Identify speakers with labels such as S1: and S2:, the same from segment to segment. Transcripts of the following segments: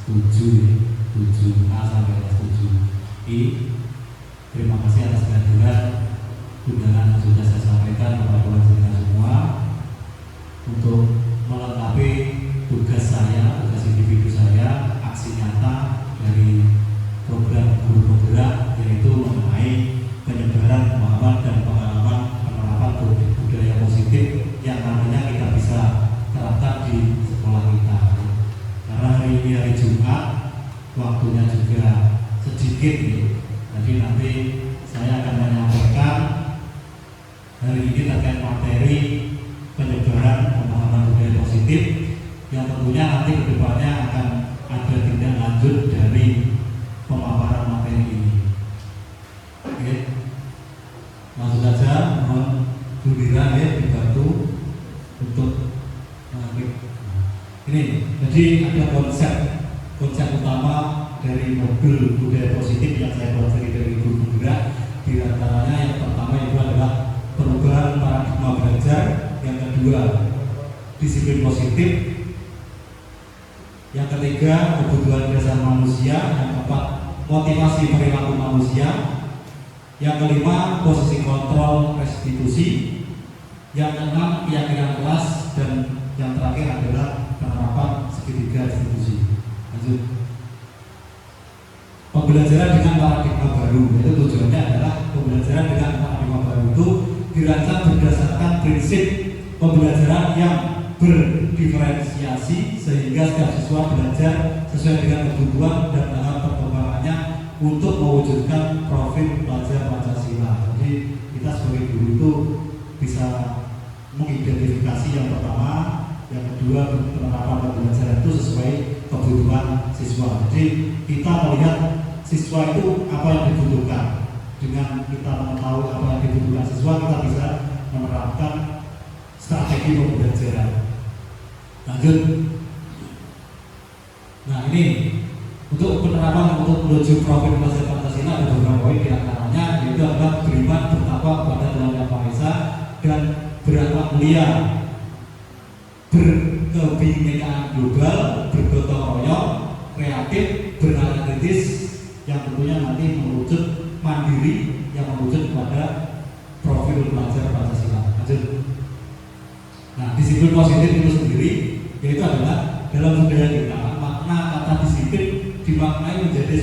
S1: 7 7A sampai kelas 7I. Terima kasih atas kehadiran undangan yang sudah saya sampaikan kepada kita semua untuk melengkapi tugas saya, tugas individu saya, aksi nyata dari program Guru Penggerak, yaitu mengenai penyebaran pemahaman dan pengalaman penerapan budaya positif yang nantinya kita bisa terapkan di sekolah kita. Karena hari ini hari Jumat, waktunya juga sedikit, jadi nanti saya akan menyampaikan hari ini terkait materi penyebaran pemahaman budaya positif yang tentunya nanti kedepannya akan ada tindak lanjut dari pemaparan materi ini. Oke, langsung saja mohon Bu Lira dibantu untuk ini. Jadi ada konsep utama dari modul budaya positif yang saya pelajari dari Guru Penggerak. Di antaranya yang pertama itu adalah perubahan paradigma belajar, yang kedua disiplin positif, yang ketiga kebutuhan dasar manusia, yang keempat motivasi perilaku manusia, yang kelima posisi kontrol restitusi, yang keenam keyakinan kelas, dan yang terakhir adalah penerapan segitiga restitusi. Lanjut. Pembelajaran dengan paradigma baru, itu tujuannya adalah pembelajaran dengan paradigma baru itu dirancang berdasarkan prinsip pembelajaran yang berdiferensiasi sehingga setiap siswa belajar sesuai dengan kebutuhan dan tahap perkembangannya untuk mewujudkan profil pelajar Pancasila. Jadi kita sebagai guru itu bisa mengidentifikasi yang pertama, yang kedua penerapan pembelajaran itu sesuai kebutuhan siswa. Jadi kita melihat siswa itu apa yang dibutuhkan. Dengan kita mengetahui apa yang dibutuhkan siswa, kita bisa menerapkan strategi pembelajaran. Lanjut. Nah, ini untuk penerapan untuk menuju profil pelajar Pancasila ada beberapa poin, di antaranya yaitu adalah beriman bertakwa kepada Tuhan Yang Maha Esa dan berakhlak mulia, berkebinekaan global, bergotong royong, kreatif, bernalar kritis, yang tentunya nanti merujuk mandiri, yang merujuk kepada profil pelajar Pancasila. Lanjut. Nah, disiplin positif itu sendiri yaitu adalah dalam budaya kita makna kata disiplin dimaknai menjadi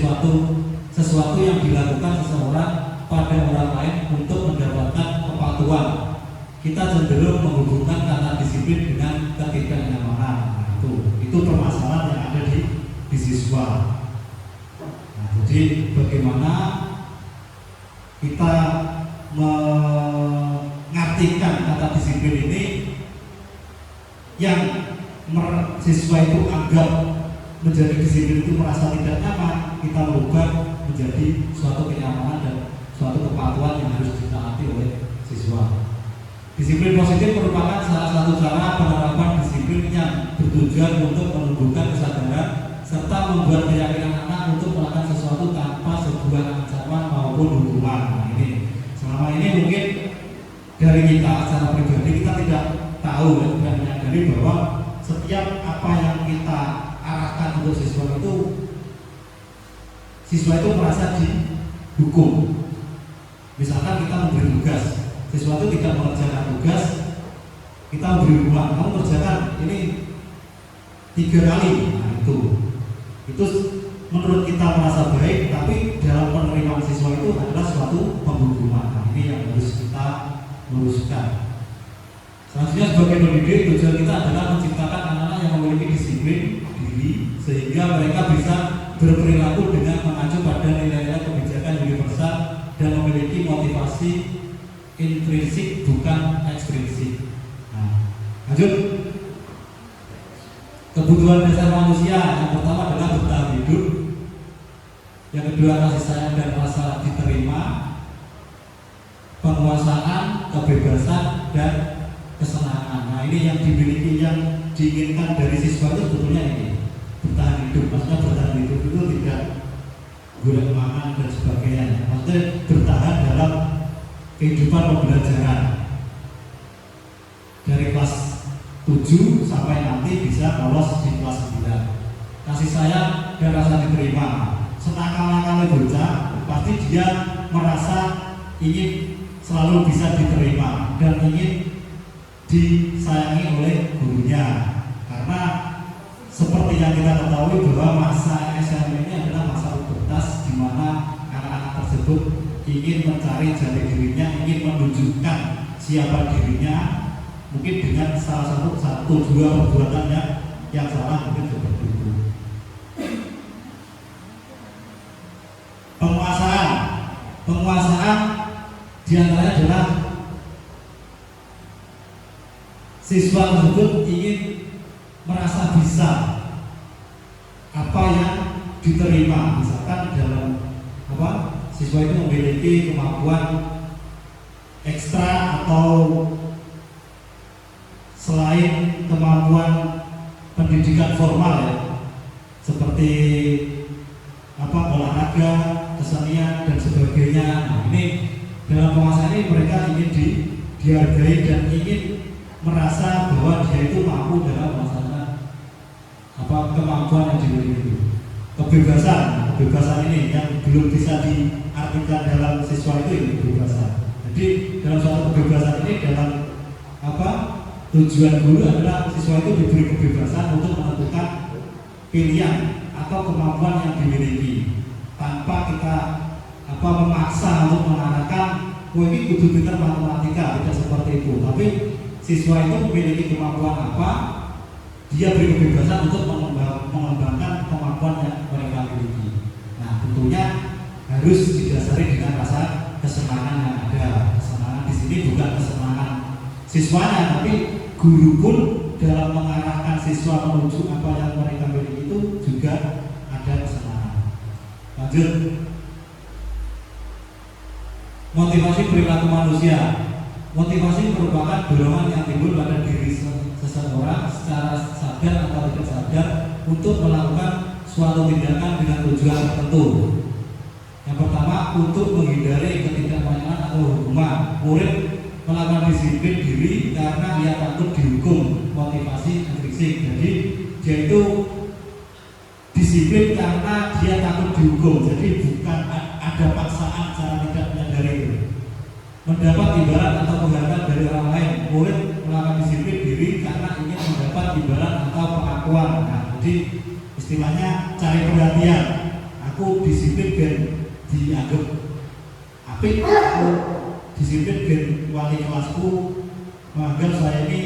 S1: sesuatu yang dilakukan seseorang pada orang lain untuk mendapatkan kepatuhan. Kita cenderung menghubungkan kata disiplin dengan ketidaknyamanan. Nah, itu permasalahan yang ada di siswa. Nah, jadi bagaimana kita mengartikan kata disiplin ini yang siswa itu anggap menjadi disiplin itu merasa tidak nyaman, kita merubah menjadi suatu kenyamanan dan suatu kepatuhan yang harus ditaati oleh siswa. Disiplin positif merupakan salah satu cara penerapan disiplin yang bertujuan untuk menumbuhkan kesadaran serta membuat keyakinan anak untuk melakukan sesuatu tanpa sebuah ancaman maupun hukuman. Nah, ini selama ini mungkin dari kita secara pribadi kita tidak tahu dan menyadari bahwa setiap apa yang kita arahkan untuk siswa itu merasa dihukum. Misalkan kita memberi tugas, siswa itu tidak mengerjakan tugas, kita memberi hukuman, kamu kerjakan ini 3 kali. Nah, itu menurut kita merasa baik, tapi dalam penerimaan siswa itu adalah suatu penghukuman. Nah, ini yang harus kita luruskan. Selanjutnya sebagai pendidik, tujuan kita adalah menciptakan anak-anak yang memiliki disiplin diri sehingga mereka bisa berperilaku dengan mengacu pada nilai-nilai kebijakan universal dan memiliki motivasi intrinsik bukan ekstrinsik. Nah, lanjut. Kebutuhan dasar manusia yang pertama adalah bertahan hidup, yang kedua kasih sayang dan rasa diterima, penguasaan, kebebasan, dan kesenangan. Nah, ini yang dimiliki, yang diinginkan dari siswa itu sebetulnya ini bertahan hidup. Maksudnya bertahan hidup itu tidak golek makan dan sebagainya. Maksudnya bertahan dalam kehidupan pembelajaran dari kelas 7 sampai nanti bisa lolos di kelas 9. kasih sayang dan rasa diterima. Senakal-nakalnya bocah pasti dia merasa ingin selalu bisa diterima dan ingin disayangi oleh gurunya, karena seperti yang kita ketahui bahwa masa SMP ini adalah masa pubertas di mana anak-anak tersebut ingin mencari jati dirinya, ingin menunjukkan siapa dirinya, mungkin dengan salah satu dua perbuatan yang salah, mungkin seperti itu. Penguasaan diantaranya adalah siswa tersebut ingin merasa bisa apa yang diterima, misalkan dalam siswa itu memiliki kemampuan ekstra atau selain kemampuan pendidikan formal ya, seperti olahraga, kesenian dan sebagainya. Nah, ini dalam penguasaan ini mereka ingin dihargai dan ingin merasa bahwa dia itu mampu dalam melaksanakan kemampuan yang dimiliki. Kebebasan ini yang belum bisa diartikan dalam siswa itu kebebasan. Jadi dalam suatu kebebasan ini dalam tujuan guru adalah siswa itu diberi kebebasan untuk menentukan pilihan atau kemampuan yang dimiliki tanpa kita memaksa untuk mengarahkan ini kudu pintar matematika, tidak seperti itu. Tapi siswa itu memiliki kemampuan apa, dia beri kebebasan untuk mengembangkan kemampuan yang mereka miliki. Nah, tentunya harus didasari dengan rasa kesenangan yang ada. Kesenangan di sini bukan kesenangan siswanya, tapi guru pun dalam mengarahkan siswa menuju apa yang mereka miliki itu juga ada kesenangan. Lanjut, motivasi perilaku manusia. Motivasi merupakan dorongan yang timbul pada diri seseorang secara sadar atau tidak sadar untuk melakukan suatu tindakan dengan tujuan tertentu. Yang pertama, untuk menghindari ketidakmauan atau hukuman. Murid melakukan disiplin diri karena ia takut dihukum. Motivasi intrinsik. Jadi dia itu disiplin karena dia takut dihukum. Jadi bukan ada paksaan secara tidak menyadari itu. Mendapat imbalan atau penghargaan dari orang lain. Murid melakukan disiplin diri karena ingin mendapat imbalan atau pengakuan. Nah, jadi istilahnya cari perhatian. Aku disiplin dan dianggap apik, aku disiplin dan wali kelasku menganggap saya ini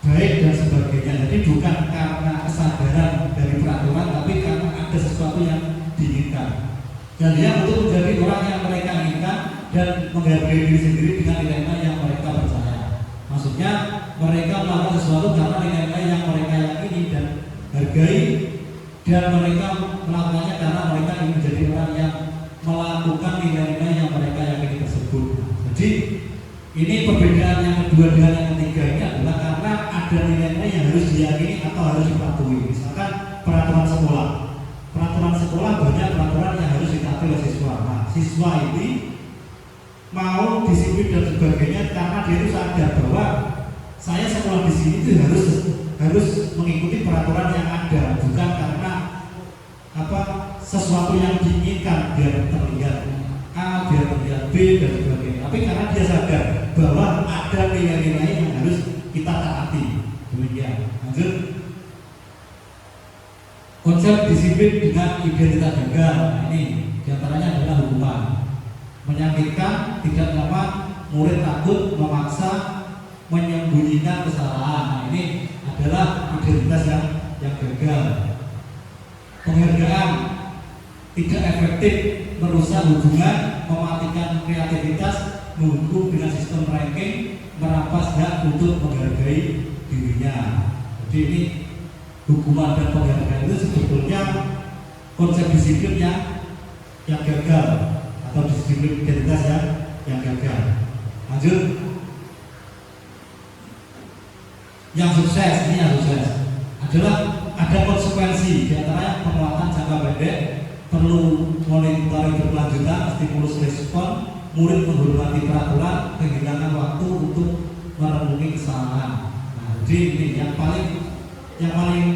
S1: baik dan sebagainya. Jadi bukan karena kesadaran dari peraturan, tapi karena ada sesuatu yang diinginkan. Dan dia untuk menjadi orang yang mereka inginkan dan menghargai diri sendiri dengan nilai-nilai yang mereka percaya. Maksudnya mereka melakukan sesuatu karena nilai-nilai yang mereka yakini dan hargai, dan mereka melakukannya karena mereka ingin menjadi orang yang melakukan nilai-nilai yang mereka yakini tersebut. Jadi ini perbedaan yang kedua dengan yang ketiga ini adalah karena ada nilai-nilai yang harus diyakini atau harus dipatuhi. Misalkan peraturan sekolah. Peraturan sekolah banyak peraturan yang harus ditaati oleh siswa. Nah, siswa ini mau disiplin dan sebagainya karena dia itu sadar bahwa saya sekolah di sini itu harus mengikuti peraturan yang ada, bukan karena sesuatu yang diinginkan biar terlihat A, biar terlihat B dan sebagainya. Tapi karena dia sadar bahwa ada nilai-nilai yang harus kita taati. Demikian. Lanjut. Konsep disiplin dengan identitas gagal. Nah, ini diantaranya adalah hukuman. Menyakitkan, tidak nyaman, murid takut, memaksa, menyembunyikan kesalahan. Nah, ini adalah identitas yang gagal. Penghargaan, tidak efektif, merusak hubungan, mematikan kreativitas, menghukum dengan sistem ranking, merampas hak untuk menghargai dirinya. Jadi ini hukuman dan penghargaan itu sebetulnya konsep disiplin yang gagal atau disiplin identitas yang gagal. Lanjut, yang sukses, ini yang sukses adalah ada konsekuensi, diantaranya penguatan jangka pendek, perlu monitoring berkelanjutan, stimulus respon, murid menghormati peraturan, kehilangan waktu untuk merenungi kesalahan. Nah, jadi ini yang paling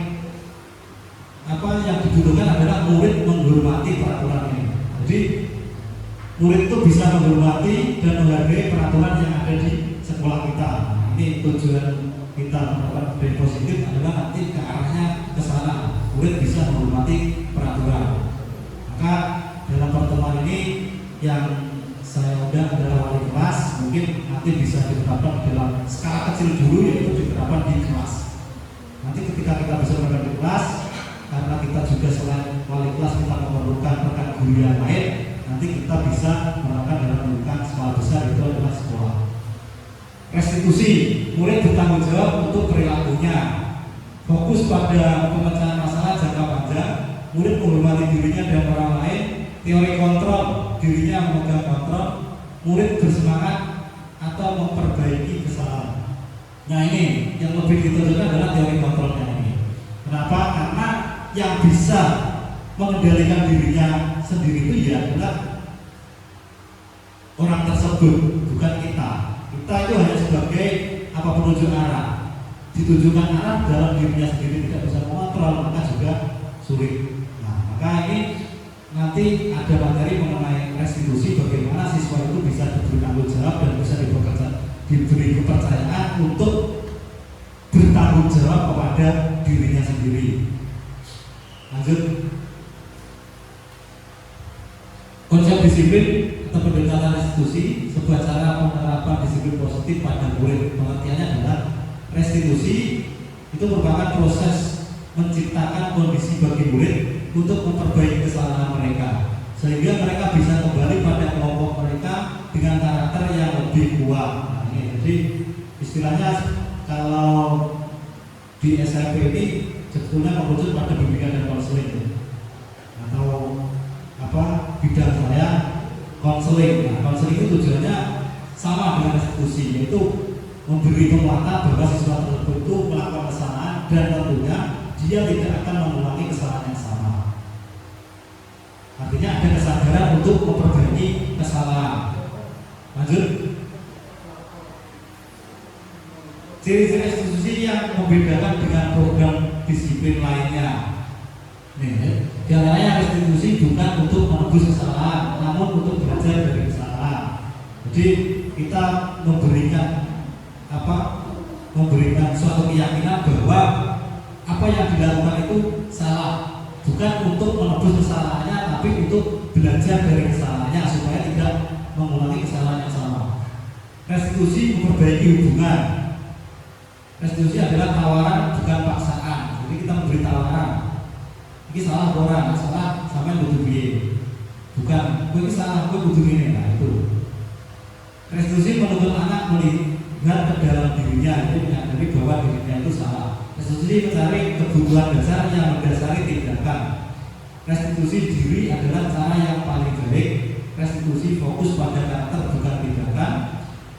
S1: dibutuhkan adalah murid menghormati peraturan ini. Jadi murid itu bisa menghormati dan menghargai peraturan yang ada di sekolah kita. Ini tujuan kita menerapkan budaya positif adalah nanti ke arahnya ke sana. Murid bisa menghormati peraturan. Maka dalam pertemuan ini yang saya undang adalah wali kelas, mungkin nanti bisa diterapkan dalam skala kecil dulu, yaitu diterapkan di kelas. Nanti ketika kita bisa menerapkan di kelas, karena kita juga selain wali kelas kita memerlukan rekan guru yang lain, nanti kita bisa menerapkan dalam lingkungan sekolah besar, itu adalah sekolah. Restitusi, murid bertanggung jawab untuk perilakunya, fokus pada pemecahan masalah jangka panjang, murid menghormati dirinya dan orang lain. Teori kontrol, dirinya memegang kontrol, murid bersemangat atau memperbaiki kesalahan. Nah ini yang lebih ditunjukkan adalah teori kontrolnya ini. Kenapa? Karena yang bisa mengendalikan dirinya sendiri itu ya adalah orang tersebut, bukan kita. Kita itu hanya sebagai penunjuk arah. Ditunjukkan arah dalam dirinya sendiri tidak bisa mengontrol, maka juga sulit. Nah, maka ini nanti ada materi mengenai restitusi, bagaimana siswa itu bisa diberi tanggung jawab dan bisa diberi kepercayaan untuk bertanggung jawab kepada dirinya sendiri. Lanjut, konsep disiplin atau pendekatan restitusi, sebuah cara penerapan disiplin positif pada murid. Pengertiannya adalah restitusi itu merupakan proses menciptakan kondisi bagi murid untuk memperbaiki kesalahan mereka, sehingga mereka bisa kembali pada kelompok mereka dengan karakter yang lebih kuat. Nah, ini jadi istilahnya kalau di SMP ini sebetulnya merujuk pada bimbingan dan konseling, atau bidang saya konseling. Nah, konseling itu tujuannya sama dengan restitusi, yaitu memberi penguatan bahwa siswa tersebut itu melakukan kesalahan dan tentunya dia tidak akan mengulangi kesalahan yang sama. Artinya ada kesadaran untuk memperbaiki kesalahan. Lanjut, ciri-ciri restitusi yang membedakan dengan program disiplin lainnya. Nih, diantaranya restitusi bukan untuk menebus kesalahan, namun untuk belajar dari kesalahan. Jadi kita memberikan suatu keyakinan bahwa apa yang dilakukan itu salah, bukan untuk menebus kesalahannya, tapi untuk belajar dari kesalahannya supaya tidak mengulangi kesalahan yang sama. Restitusi memperbaiki hubungan. Restitusi adalah tawaran, bukan paksaan. Jadi kita memberi tawaran. Ini salah orang, salah sampai butuh biaya. Bukan, ini salah, gue butuh ini. Nah itu. Restitusi menuntut anak melihat ke dalam dirinya, jadi menyadari bahwa dirinya itu salah. Restitusi mencari kebutuhan dasar yang mendasari tindakan. Restitusi diri adalah cara yang paling baik. Restitusi fokus pada karakter, bukan tindakan.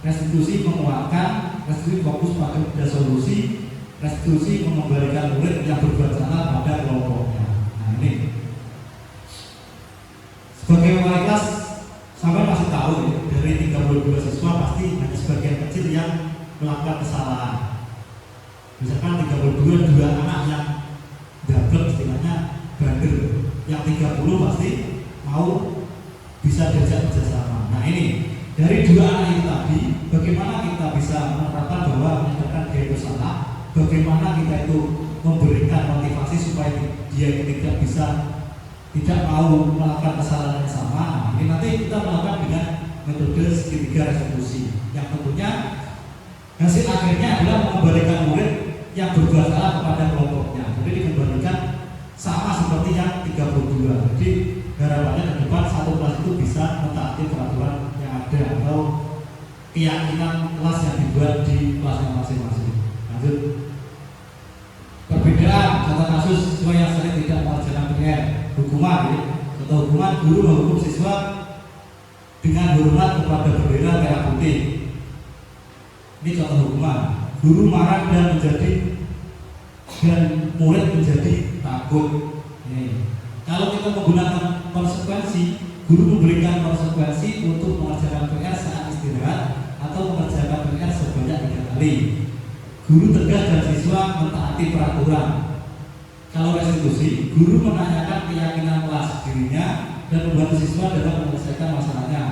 S1: Restitusi menguatkan. Restitusi fokus pada solusi. Restitusi mengembalikan murid yang berbuat salah pada kelompoknya. Nah ini, sebagai wali kelas, sampai masih tahu ya, dari 32 siswa pasti hanya sebagian kecil yang melakukan kesalahan. Misalkan 32, dua anak yang double, istilahnya bandel, yang 30 pasti mau bisa diajak kerjasama. Nah ini, dari dua anak itu tadi, bagaimana kita bisa menerapkan bahwa menyatakan dia itu salah, bagaimana kita itu memberikan motivasi supaya dia tidak mau melakukan kesalahan yang sama. Nah, ini nanti kita melakukan dengan metode segitiga restitusi, yang tentunya hasil akhirnya adalah mengembalikan murid yang berbuat salah kepada kelompoknya. Jadi dikembalikan sama seperti yang 32. Jadi harapannya ke depan satu kelas itu bisa mentaati peraturan yang ada atau keyakinan kelas yang dibuat di kelasnya masing-masing. Lanjut, perbedaan contoh kasus siswa yang sering tidak mengerjakan PR. Hukuman, ya. Contoh hukuman, guru menghukum siswa dengan hormat kepada bendera merah putih. Ini contoh hukuman. Guru marah dan murid menjadi takut. Ini. Kalau kita menggunakan konsekuensi, guru memberikan konsekuensi untuk mengerjakan PR saat istirahat atau mengerjakan PR sebanyak 3 kali. Guru tegas dan siswa mentaati peraturan. Kalau restitusi, guru menanyakan keyakinan kelas dirinya dan membantu siswa dalam menyelesaikan masalahnya.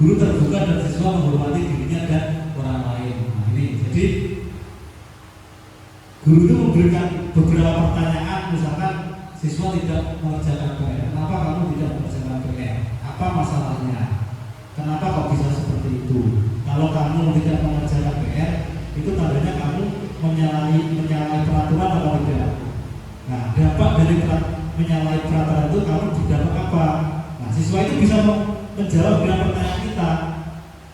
S1: Guru terbuka dan siswa menghormati dirinya dan orang lain. Nah, ini jadi guru itu memberikan beberapa pertanyaan, misalkan siswa tidak mengerjakan PR. Kenapa kamu tidak mengerjakan PR? Apa masalahnya? Kenapa kok bisa seperti itu? Kalau kamu tidak mengerjakan PR, itu tandanya kamu menyalahi peraturan atau tidak? Nah, dampak dari menyalahi peraturan itu kamu didapat apa? Nah, siswa itu bisa menjawab dengan pertanyaan kita.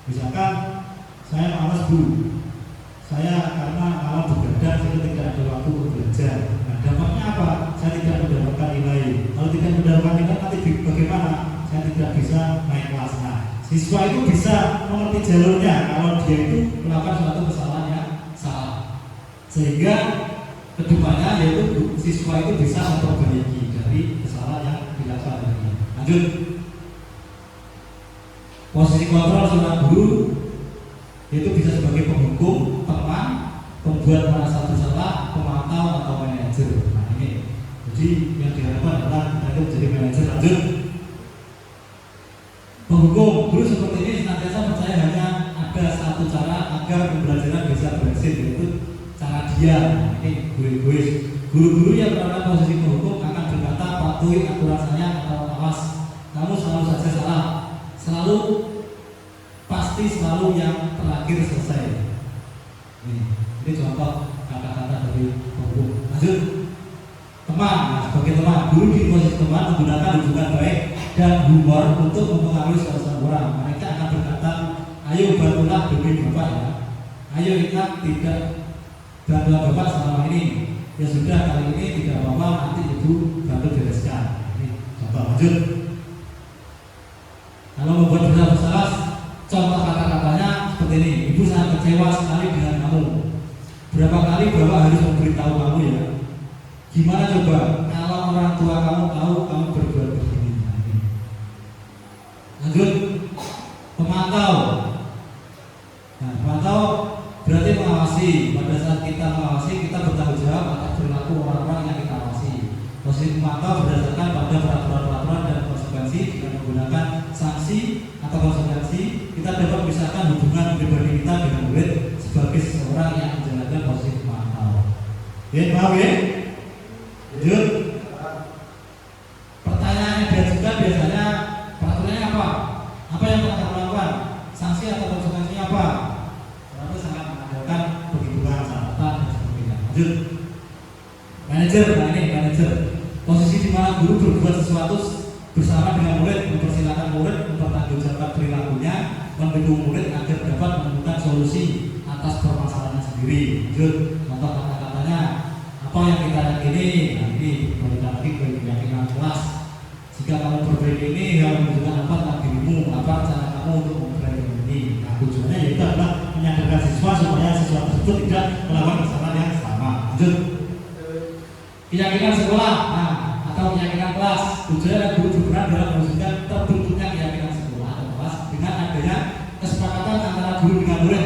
S1: Misalkan, saya malas bu, saya karena malam begadang, saya tidak ada waktu untuk belajar. Nah, dampaknya apa? Saya tidak mendapatkan nilai. Kalau tidak mendapatkan nilai, nanti bagaimana? Saya tidak bisa naik kelas. Nah, siswa itu bisa mengerti jalurnya kalau dia itu melakukan suatu kesalahan yang salah. Sehingga kedepannya yaitu siswa itu bisa memperbaiki dari kesalahan yang dilakukan tadi. Lanjut. Posisi kontrol seorang guru itu bisa sebagai penghukum, teman, pembuat merasa bersalah, pemantau atau manajer. Nah ini, jadi yang diharapkan adalah kita itu menjadi manajer. Lanjut. Penghukum, guru seperti ini senantiasa percaya hanya ada satu cara agar pembelajaran bisa berhasil, yaitu cara dia. Nah, ini guru-guru yang berada posisi penghukum akan berkata patuhi aturan saya atau awas, kamu selalu saja salah, selalu pasti selalu yang terakhir selesai. Ini contoh kata-kata dari penghukum. Lanjut. Teman, nah, sebagai teman, guru di posisi teman menggunakan hubungan baik dan humor untuk mempengaruhi suasana orang. Mereka akan berkata, ayo bantulah bimbing bapak ya, ayo ingat tidak bantuan bapak selama ini. Ya sudah, kali ini tidak apa-apa, nanti ibu bantu bereskan. Ini contoh. Lanjut. Kalau membuat bersalah, contoh kata-katanya seperti ini. Ibu sangat kecewa sekali dengan kamu. Berapa kali bapak harus memberitahu kamu ya? Gimana coba kalau orang tua kamu tahu kamu berbuat begini? Lanjut. Pemantau. Nah, pemantau berarti mengawasi. Pada saat kita mengawasi, kita bertanggung jawab atas perilaku orang-orang yang kita awasi. Posisi pemantau berdasarkan pada peraturan-peraturan dan konsekuensi. Dengan menggunakan sanksi atau konsekuensi, kita dapat memisahkan hubungan pribadi kita dengan murid sebagai seseorang yang menjalankan posisi pemantau. Ya, paham ya? Lanjut. Pertanyaan yang diajukan biasanya peraturannya apa? Apa yang akan dilakukan? Sanksi atau konsekuensinya apa? Itu sangat mengandalkan perhitungan catatan dan sebagainya. Lanjut. Manajer, nah ini manajer. Posisi di mana guru berbuat sesuatu bersama dengan murid, mempersilahkan murid mempertanggungjawabkan perilakunya, mendukung murid agar dapat menemukan solusi atas permasalahannya sendiri. Lanjut. Contoh kata-katanya, apa yang kita yakini? Nah ini balik lagi ke keyakinan kelas. Jika kamu perbaiki ini, yang menunjukkan apa tentang dirimu, apa cara kamu untuk memperbaiki ini. Nah tujuannya yaitu adalah menyadarkan siswa supaya siswa tersebut tidak melakukan kesalahan yang sama. Lanjut. Keyakinan sekolah, nah atau keyakinan kelas. Tujuannya guru berperan dalam mewujudkan terbentuknya keyakinan sekolah atau kelas dengan adanya kesepakatan antara guru dengan murid.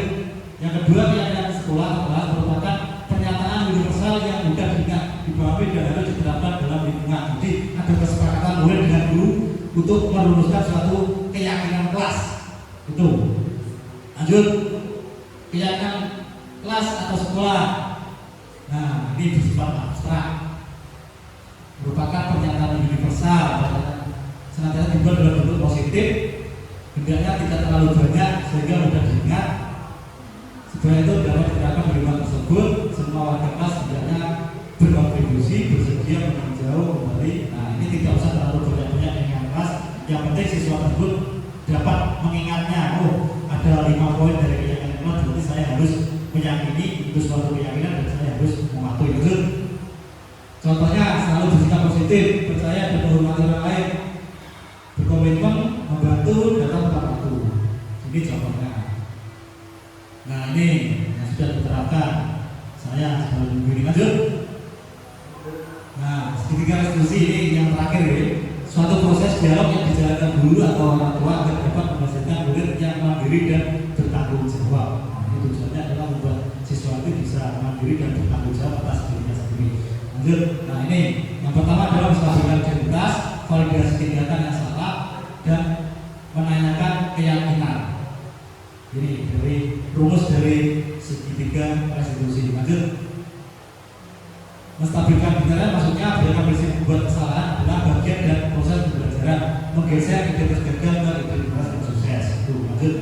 S1: Yang kedua, keyakinan sekolah atau kelas merupakan pernyataan universal yang mudah diingat, dipahami dan harus diterapkan dalam lingkungan. Jadi ada kesepakatan murid dengan guru untuk merumuskan suatu keyakinan kelas. Itu. Lanjut. Keyakinan kelas atau sekolah. Nah, ini bersifat abstrak. Merupakan pernyataan universal, senantiasa dibuat dalam bentuk positif, hendaknya tidak terlalu banyak sehingga mudah diingat. Supaya itu dapat diterapkan di lingkungan tersebut, semua warga kelas hendaknya berkontribusi, bersedia menjauh kembali. Nah ini tidak usah terlalu banyak-banyak dengan kelas. Yang penting siswa tersebut dapat mengingatnya. Oh, ada 5 poin dari keyakinan kelas, berarti saya harus meyakini itu suatu keyakinan dan saya harus mematuhi itu. Contohnya selalu bersikap positif, percaya dan menghormati orang lain, berkomitmen membantu datang tepat waktu. Ini contohnya. Nah ini yang sudah diterapkan. Saya sudah menunggu ini. Lanjut. Nah segitiga restitusi ini yang terakhir ya. Suatu proses dialog yang dijalankan guru atau orang tua agar dapat menghasilkan murid yang mandiri dan bertanggung jawab. Nah ini tujuannya adalah membuat siswa itu bisa mandiri dan bertanggung jawab atas dirinya sendiri. Lanjut. Nah ini segitiga restitusi. Lanjut. Menstabilkan bicara maksudnya biarkan prinsip membuat kesalahan adalah bagian dan proses pembelajaran, menggeser identitas gagal ke identitas yang sukses. Itu lanjut.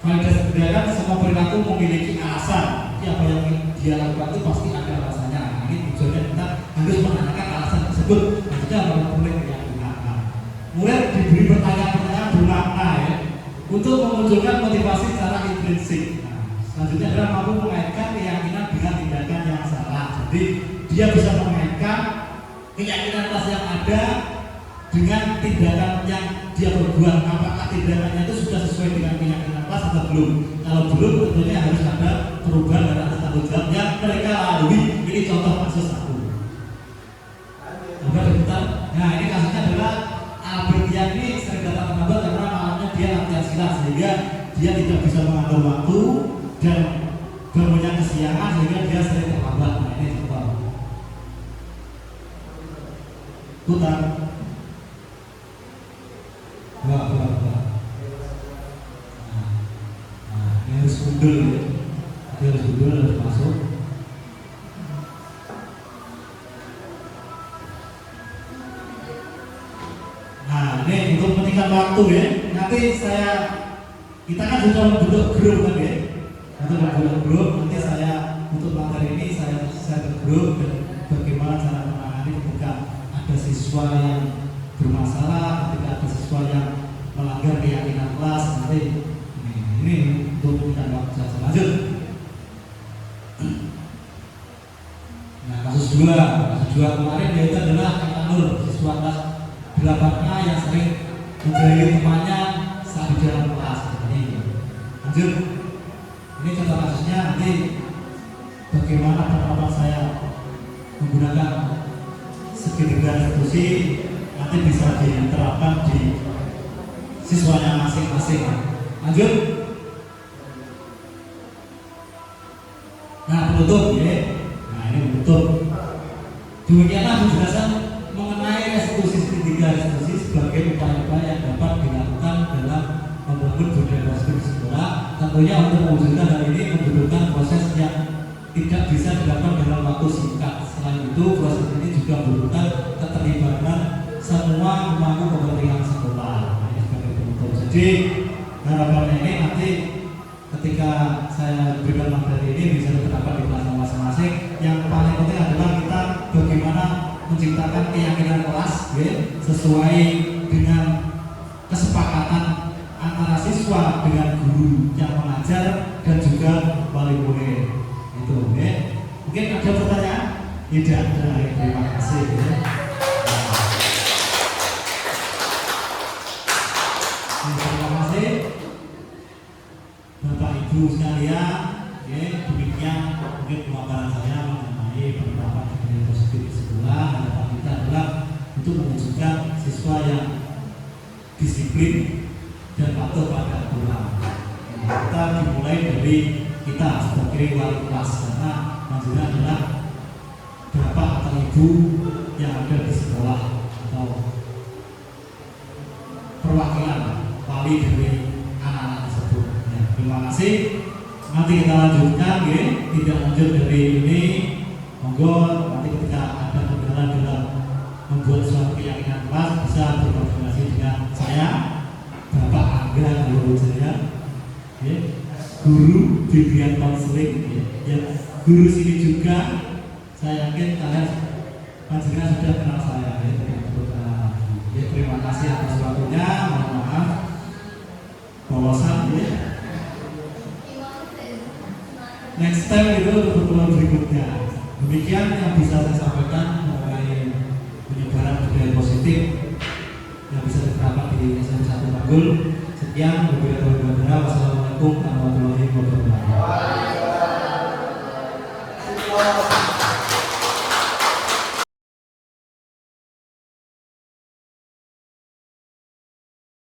S1: Validitas kebijakan semua perilaku memiliki alasan. Jadi apa yang dia lakukan itu pasti ada alasannya. Nah, ini tujuannya kita harus menanyakan alasan tersebut. Maksudnya orang boleh keyakinan. Mulai diberi pertanyaan-pertanyaan bermakna ya, untuk memunculkan motivasi secara intrinsik. Nah, selanjutnya adalah mampu mengaitkan keyakinan dengan tindakan yang salah. Jadi dia bisa mengaitkan keyakinan kelas yang ada dengan tindakan yang dia berbuat. Apakah tindakannya itu sudah sesuai dengan keyakinan kelas atau belum? Kalau belum, tentunya harus ada perubahan dan atas tanggung jawab yang mereka lalui. Ini contoh kasus aku. Nah, ini kasusnya adalah Albertian ini sering datang terlambat karena malamnya dia latihan silat, sehingga dia tidak bisa mengatur waktu dan bangunnya kesiangan sehingga dia sering terlambat. Nah, ini contoh. Putar. Dua. Nah, ini harus gundul ya. Dia harus gundul, harus masuk. Nah, ini untuk meningkat waktu ya. Nanti kita kan sudah membentuk grup kan ya. Untuk membentuk grup, nanti saya untuk materi ini saya bergrup dan bagaimana cara menangani ketika ada siswa yang bermasalah, ketika ada siswa yang melanggar keyakinan kelas. Nanti ini untuk meningkat waktu saja. Lanjut. Nah, kasus 2 kemarin yaitu adalah Nur, siswa kelas 8A yang sering menjahili temannya saat di dalam kelas. Lanjut. Ini contoh kasusnya, nanti bagaimana penerapan saya menggunakan segitiga restitusi nanti bisa diterapkan di siswanya masing-masing. Lanjut. Nah, penutup ya. Nah, ini penutup. Demikianlah penjelasan mengenai restitusi segitiga restitusi sebagai upaya-upaya yang dapat dilakukan dalam membangun budaya positif di sekolah. Tentunya untuk mewujudkan hal ini membutuhkan proses yang tidak bisa dilakukan dalam waktu singkat. Selain itu, proses ini juga membutuhkan keterlibatan semua pemangku kepentingan sekolah. Nah, ini sebagai penutup. Jadi harapannya ini nanti ketika saya berikan materi ini bisa diterapkan di kelas masing-masing. Yang paling penting adalah kita bagaimana menciptakan keyakinan kelas ya, sesuai dengan kesepakatan antara siswa dengan guru yang mengajar dan juga wali murid. Itu ya. Mungkin ada pertanyaan? Tidak ada. Terima kasih ya. Terima kasih Bapak Ibu sekalian. Ya, demikian mungkin pemaparan saya mengenai penerapan budaya positif di sekolah. Harapan kita adalah untuk mewujudkan siswa yang disiplin dan patuh pada aturan. Kita dimulai dari kita sebagai wali kelas, karena maksudnya adalah bapak atau ibu yang ada di sekolah atau perwakilan wali dari anak-anak tersebut. Ya, terima kasih. Nanti kita lanjutkan ya, tidak lanjut dari ini. Monggo nanti ketika ada kendala dalam membuat suatu keyakinan kelas bisa berkoordinasi dengan saya, Bapak Angga Guru Jaya, ya, guru bimbingan konseling, ya, guru sini juga. Saya yakin kalian panjenengan sudah kenal saya, ya, ya, terima kasih atas waktunya. Mohon maaf bahwasan ya. Next time itu untuk pertemuan berikutnya. Demikian yang bisa saya sampaikan mengenai penyebaran budaya positif yang bisa diterapkan di SMP 1 Tanggul. Sekian, wassalamualaikum warahmatullahi wabarakatuh.